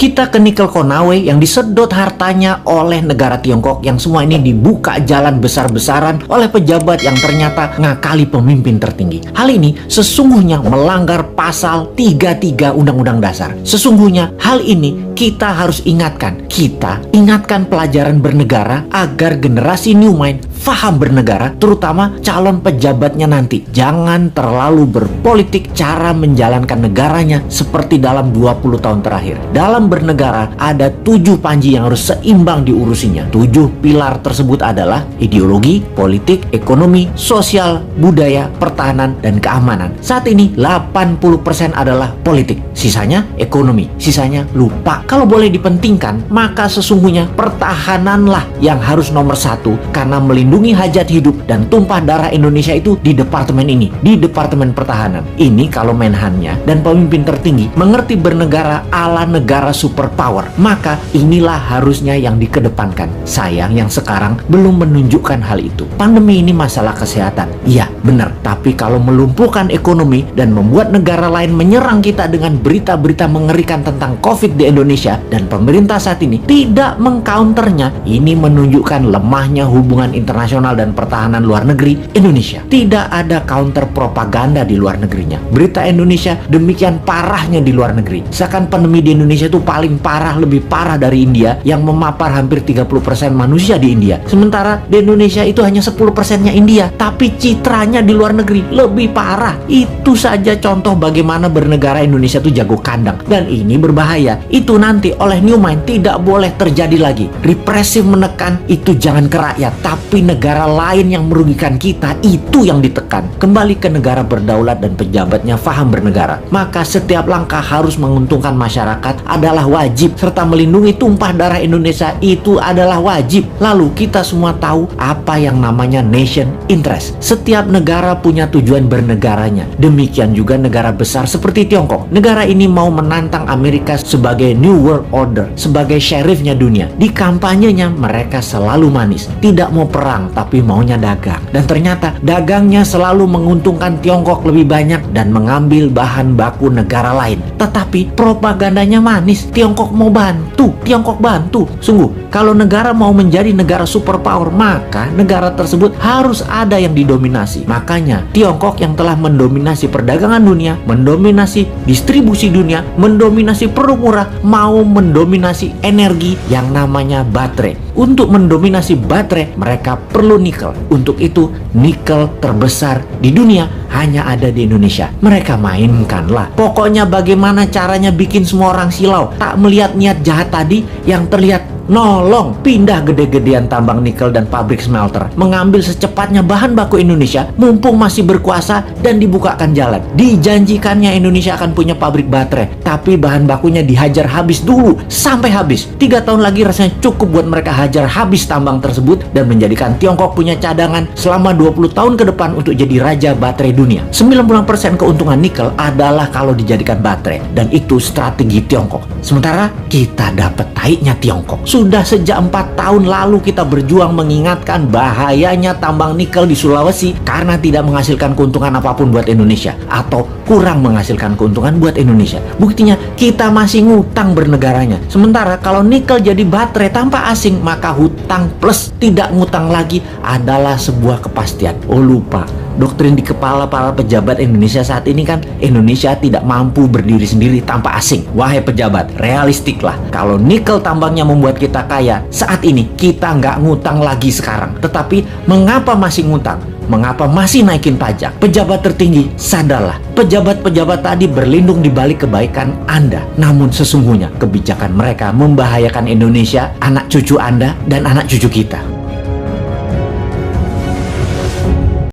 Kita ke nikel Konawe yang disedot hartanya oleh negara Tiongkok, yang semua ini dibuka jalan besar-besaran oleh pejabat yang ternyata ngakali pemimpin tertinggi. Hal ini sesungguhnya melanggar pasal 33 Undang-Undang Dasar. Sesungguhnya hal ini kita harus ingatkan. Kita ingatkan pelajaran bernegara agar generasi New Mind faham bernegara, terutama calon pejabatnya nanti. Jangan terlalu berpolitik cara menjalankan negaranya seperti dalam 20 tahun terakhir. Dalam bernegara ada 7 panji yang harus seimbang diurusinya. 7 pilar tersebut adalah ideologi, politik, ekonomi, sosial, budaya, pertahanan, dan keamanan. Saat ini 80% adalah politik, sisanya ekonomi, sisanya lupa. Kalau boleh dipentingkan, maka sesungguhnya pertahananlah yang harus nomor 1, karena melindungi hajat hidup dan tumpah darah Indonesia itu di departemen ini, di Departemen Pertahanan. Ini kalau Menhannya dan pemimpin tertinggi mengerti bernegara ala negara superpower, maka inilah harusnya yang dikedepankan. Sayang yang sekarang belum menunjukkan hal itu. Pandemi ini masalah kesehatan, iya benar, tapi kalau melumpuhkan ekonomi dan membuat negara lain menyerang kita dengan berita-berita mengerikan tentang COVID di Indonesia, dan pemerintah saat ini tidak mengcounternya, ini menunjukkan lemahnya hubungan internasional dan pertahanan luar negeri Indonesia. Tidak ada counter propaganda di luar negerinya. Berita Indonesia demikian parahnya di luar negeri. Seakan pandemi di Indonesia itu paling parah, lebih parah dari India yang memapar hampir 30% manusia di India. Sementara di Indonesia itu hanya 10%-nya India, tapi citranya di luar negeri lebih parah. Itu saja contoh bagaimana bernegara Indonesia itu jago kandang, dan ini berbahaya. Itu nanti oleh New Mind tidak boleh terjadi lagi. Represif menekan itu jangan ke rakyat, tapi negara lain yang merugikan kita itu yang ditekan. Kembali ke negara berdaulat dan pejabatnya faham bernegara, maka setiap langkah harus menguntungkan masyarakat adalah wajib, serta melindungi tumpah darah Indonesia itu adalah wajib. Lalu kita semua tahu apa yang namanya nation interest. Setiap negara punya tujuan bernegaranya. Demikian juga negara besar seperti Tiongkok. Negara ini mau menantang Amerika sebagai New World Order, sebagai sheriffnya dunia. Di kampanyenya mereka selalu manis, tidak mau perang tapi maunya dagang. Dan ternyata dagangnya selalu menguntungkan Tiongkok lebih banyak dan mengambil bahan baku negara lain. Tetapi propagandanya manis, Tiongkok mau bantu, Tiongkok bantu. Sungguh, kalau negara mau menjadi negara superpower, maka negara tersebut harus ada yang didominasi. Makanya Tiongkok yang telah mendominasi perdagangan dunia, mendominasi distribusi dunia, mendominasi produk murah, mau mendominasi energi yang namanya baterai. Untuk mendominasi baterai, mereka perlu nikel. Untuk itu, nikel terbesar di dunia hanya ada di Indonesia. Mereka mainkanlah. Pokoknya bagaimana caranya bikin semua orang silau, tak melihat niat jahat tadi yang terlihat nolong pindah gede-gedean tambang nikel dan pabrik smelter, mengambil secepatnya bahan baku Indonesia mumpung masih berkuasa dan dibukakan jalan. Dijanjikannya Indonesia akan punya pabrik baterai, tapi bahan bakunya dihajar habis dulu sampai habis. 3 tahun lagi rasanya cukup buat mereka hajar habis tambang tersebut dan menjadikan Tiongkok punya cadangan selama 20 tahun ke depan untuk jadi raja baterai dunia. 90% keuntungan nikel adalah kalau dijadikan baterai, dan itu strategi Tiongkok. Sementara kita dapat taiknya Tiongkok. Sudah sejak 4 tahun lalu kita berjuang mengingatkan bahayanya tambang nikel di Sulawesi karena tidak menghasilkan keuntungan apapun buat Indonesia, atau kurang menghasilkan keuntungan buat Indonesia. Buktinya kita masih ngutang bernegaranya. Sementara kalau nikel jadi baterai tanpa asing, maka hutang plus tidak ngutang lagi adalah sebuah kepastian. Oh lupa, doktrin di kepala para pejabat Indonesia saat ini kan Indonesia tidak mampu berdiri sendiri tanpa asing. Wahai pejabat, realistiklah. Kalau nikel tambangnya membuat kita kaya, saat ini kita nggak ngutang lagi sekarang. Tetapi mengapa masih ngutang? Mengapa masih naikin pajak? Pejabat tertinggi, sadarlah. Pejabat-pejabat tadi berlindung di balik kebaikan Anda. Namun sesungguhnya kebijakan mereka membahayakan Indonesia, anak cucu Anda, dan anak cucu kita.